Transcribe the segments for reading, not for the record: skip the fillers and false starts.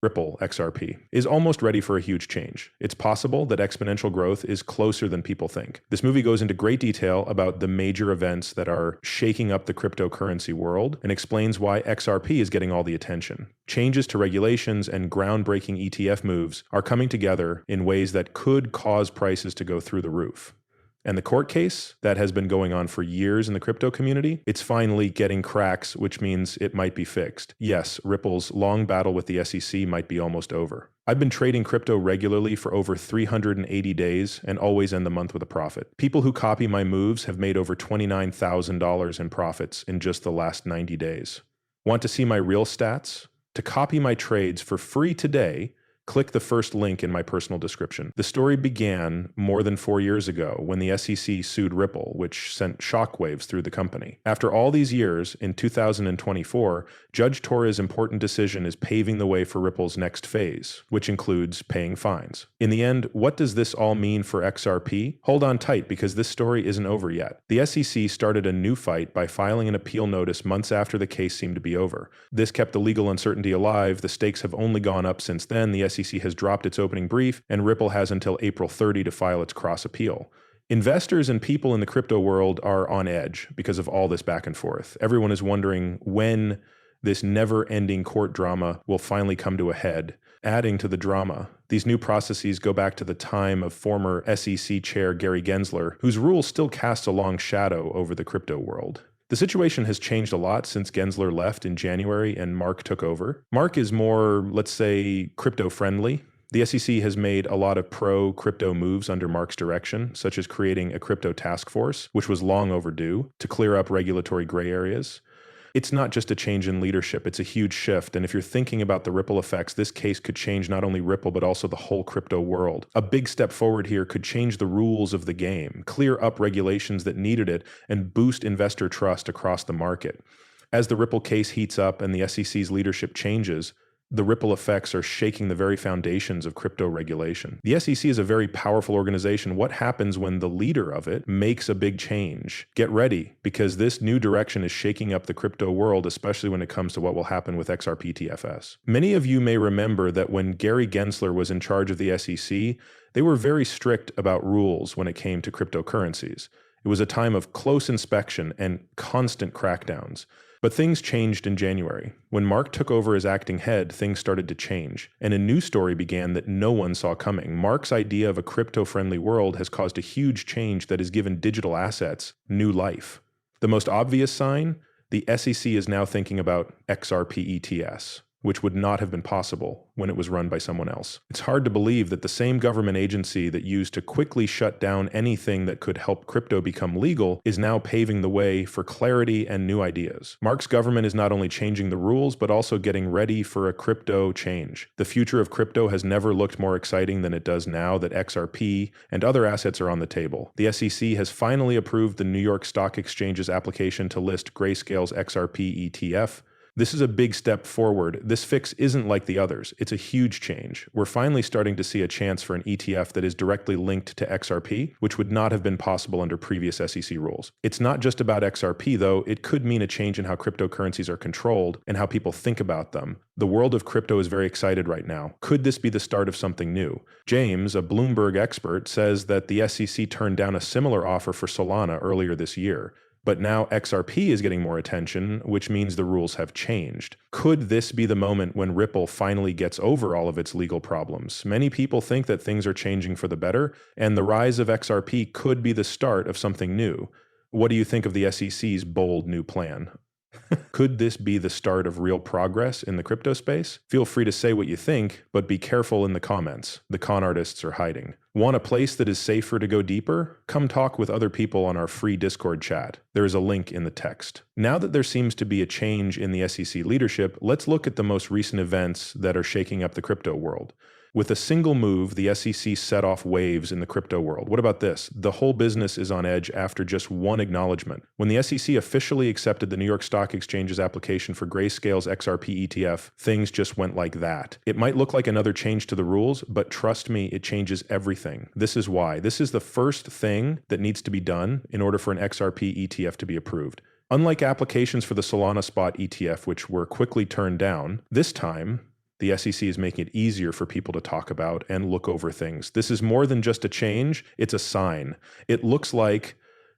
Ripple XRP, is almost ready for a huge change. It's possible that exponential growth is closer than people think. This movie goes into great detail about the major events that are shaking up the cryptocurrency world and explains why XRP is getting all the attention. Changes to regulations and groundbreaking ETF moves are coming together in ways that could cause prices to go through the roof. And the court case that has been going on for years in the crypto community, it's finally getting cracks, which means it might be fixed. Yes, Ripple's long battle with the SEC might be almost over. I've been trading crypto regularly for over 380 days and always end the month with a profit. People who copy my moves have made over $29,000 in profits in just the last 90 days. Want to see my real stats? To copy my trades for free today, click the first link in my personal description. The story began more than 4 years ago when the SEC sued Ripple, which sent shockwaves through the company. After all these years, in 2024, Judge Torres' important decision is paving the way for Ripple's next phase, which includes paying fines. In the end, what does this all mean for XRP? Hold on tight because this story isn't over yet. The SEC started a new fight by filing an appeal notice months after the case seemed to be over. This kept the legal uncertainty alive. The stakes have only gone up since then. The SEC has dropped its opening brief, and Ripple has until April 30 to file its cross appeal. Investors and people in the crypto world are on edge because of all this back and forth. Everyone is wondering when this never-ending court drama will finally come to a head. Adding to the drama, these new processes go back to the time of former SEC Chair Gary Gensler, whose rule still casts a long shadow over the crypto world. The situation has changed a lot since Gensler left in January and Mark took over. Mark is more, let's say, crypto-friendly. The SEC has made a lot of pro-crypto moves under Mark's direction, such as creating a crypto task force, which was long overdue, to clear up regulatory gray areas. It's not just a change in leadership, it's a huge shift. And if you're thinking about the ripple effects, this case could change not only Ripple, but also the whole crypto world. A big step forward here could change the rules of the game, clear up regulations that needed it, and boost investor trust across the market. As the Ripple case heats up and the SEC's leadership changes, the ripple effects are shaking the very foundations of crypto regulation. The SEC is a very powerful organization. What happens when the leader of it makes a big change? Get ready, because this new direction is shaking up the crypto world, especially when it comes to what will happen with XRP TFS. Many of you may remember that when Gary Gensler was in charge of the SEC, they were very strict about rules when it came to cryptocurrencies. It was a time of close inspection and constant crackdowns. But things changed in January. When Mark took over as acting head, things started to change, and a new story began that no one saw coming. Mark's idea of a crypto-friendly world has caused a huge change that has given digital assets new life. The most obvious sign? The SEC is now thinking about XRP ETS, which would not have been possible when it was run by someone else. It's hard to believe that the same government agency that used to quickly shut down anything that could help crypto become legal is now paving the way for clarity and new ideas. Mark's government is not only changing the rules, but also getting ready for a crypto change. The future of crypto has never looked more exciting than it does now that XRP and other assets are on the table. The SEC has finally approved the New York Stock Exchange's application to list Grayscale's XRP ETF. This is a big step forward. This fix isn't like the others. It's a huge change. We're finally starting to see a chance for an ETF that is directly linked to XRP, which would not have been possible under previous SEC rules. It's not just about XRP, though. It could mean a change in how cryptocurrencies are controlled and how people think about them. The world of crypto is very excited right now. Could this be the start of something new? James, a Bloomberg expert, says that the SEC turned down a similar offer for Solana earlier this year. But now XRP is getting more attention, which means the rules have changed. Could this be the moment when Ripple finally gets over all of its legal problems? Many people think that things are changing for the better, and the rise of XRP could be the start of something new. What do you think of the SEC's bold new plan? Could this be the start of real progress in the crypto space? Feel free to say what you think, but be careful in the comments. The con artists are hiding. Want a place that is safer to go deeper? Come talk with other people on our free Discord chat. There is a link in the text. Now that there seems to be a change in the SEC leadership, let's look at the most recent events that are shaking up the crypto world. With a single move, the SEC set off waves in the crypto world. What about this? The whole business is on edge after just one acknowledgement. When the SEC officially accepted the New York Stock Exchange's application for Grayscale's XRP ETF, things just went like that. It might look like another change to the rules, but trust me, it changes everything. This is why. This is the first thing that needs to be done in order for an XRP ETF to be approved. Unlike applications for the Solana Spot ETF, which were quickly turned down, this time, The SEC is making it easier for people to talk about and look over things. This is more than just a change, it's a sign. It looks like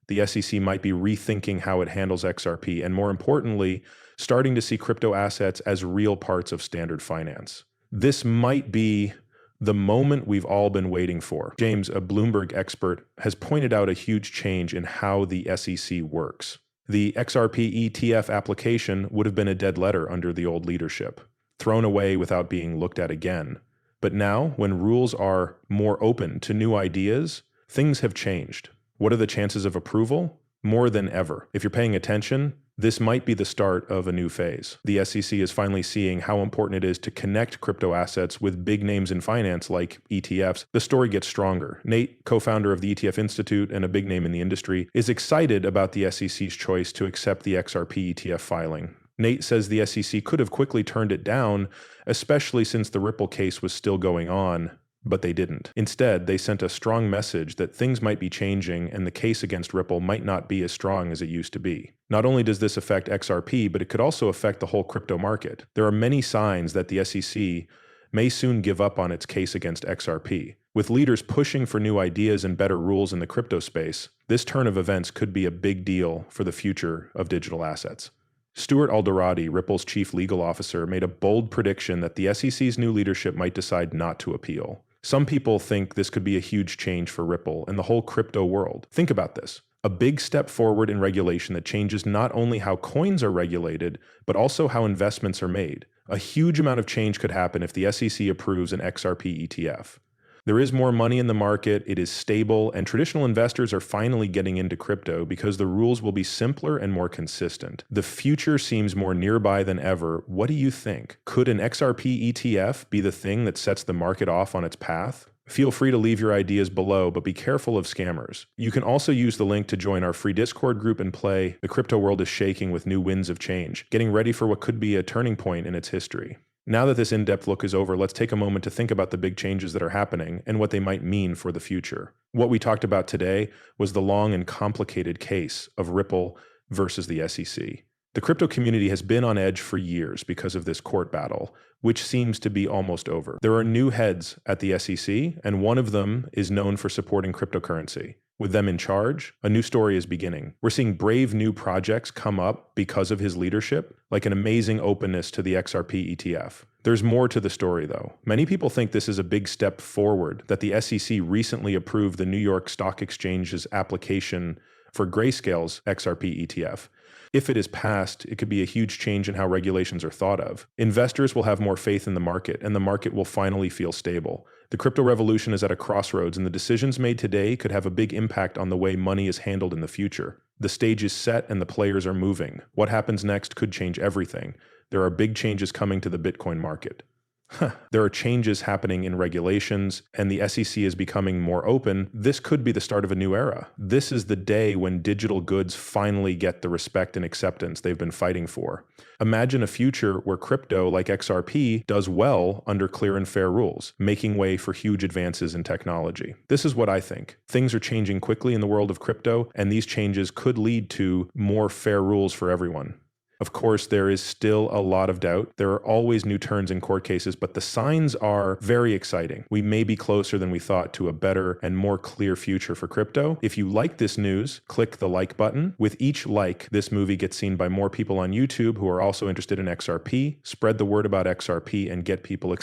the SEC might be rethinking how it handles XRP and, more importantly, starting to see crypto assets as real parts of standard finance. This might be the moment we've all been waiting for. James, a Bloomberg expert, has pointed out a huge change in how the SEC works. The XRP ETF application would have been a dead letter under the old leadership, thrown away without being looked at again. But now, when rules are more open to new ideas, things have changed. What are the chances of approval? More than ever. If you're paying attention, this might be the start of a new phase. The SEC is finally seeing how important it is to connect crypto assets with big names in finance like ETFs. The story gets stronger. Nate, co-founder of the ETF Institute and a big name in the industry, is excited about the SEC's choice to accept the XRP ETF filing. Nate says the SEC could have quickly turned it down, especially since the Ripple case was still going on, but they didn't. Instead, they sent a strong message that things might be changing and the case against Ripple might not be as strong as it used to be. Not only does this affect XRP, but it could also affect the whole crypto market. There are many signs that the SEC may soon give up on its case against XRP. With leaders pushing for new ideas and better rules in the crypto space, this turn of events could be a big deal for the future of digital assets. Stuart Alderati, Ripple's chief legal officer, made a bold prediction that the SEC's new leadership might decide not to appeal. Some people think this could be a huge change for Ripple and the whole crypto world. Think about this. A big step forward in regulation that changes not only how coins are regulated, but also how investments are made. A huge amount of change could happen if the SEC approves an XRP ETF. There is more money in the market, it is stable, and traditional investors are finally getting into crypto because the rules will be simpler and more consistent. The future seems more nearby than ever. What do you think? Could an XRP ETF be the thing that sets the market off on its path? Feel free to leave your ideas below, but be careful of scammers. You can also use the link to join our free Discord group and play. The crypto world is shaking with new winds of change, getting ready for what could be a turning point in its history. Now that this in-depth look is over, let's take a moment to think about the big changes that are happening and what they might mean for the future. What we talked about today was the long and complicated case of Ripple versus the SEC. The crypto community has been on edge for years because of this court battle, which seems to be almost over. There are new heads at the SEC, and one of them is known for supporting cryptocurrency. With them in charge, a new story is beginning. We're seeing brave new projects come up because of his leadership, like an amazing openness to the XRP ETF. There's more to the story, though. Many people think this is a big step forward, that the SEC recently approved the New York Stock Exchange's application for Grayscale's XRP ETF. If it is passed, it could be a huge change in how regulations are thought of. Investors will have more faith in the market, and the market will finally feel stable. The crypto revolution is at a crossroads, and the decisions made today could have a big impact on the way money is handled in the future. The stage is set and the players are moving. What happens next could change everything. There are big changes coming to the Bitcoin market. There are changes happening in regulations, and the SEC is becoming more open. This could be the start of a new era. This is the day when digital goods finally get the respect and acceptance they've been fighting for. Imagine a future where crypto, like XRP, does well under clear and fair rules, making way for huge advances in technology. This is what I think. Things are changing quickly in the world of crypto, and these changes could lead to more fair rules for everyone. Of course, there is still a lot of doubt. There are always new turns in court cases, but the signs are very exciting. We may be closer than we thought to a better and more clear future for crypto. If you like this news, click the like button. With each like, this movie gets seen by more people on YouTube who are also interested in XRP. Spread the word about XRP and get people excited.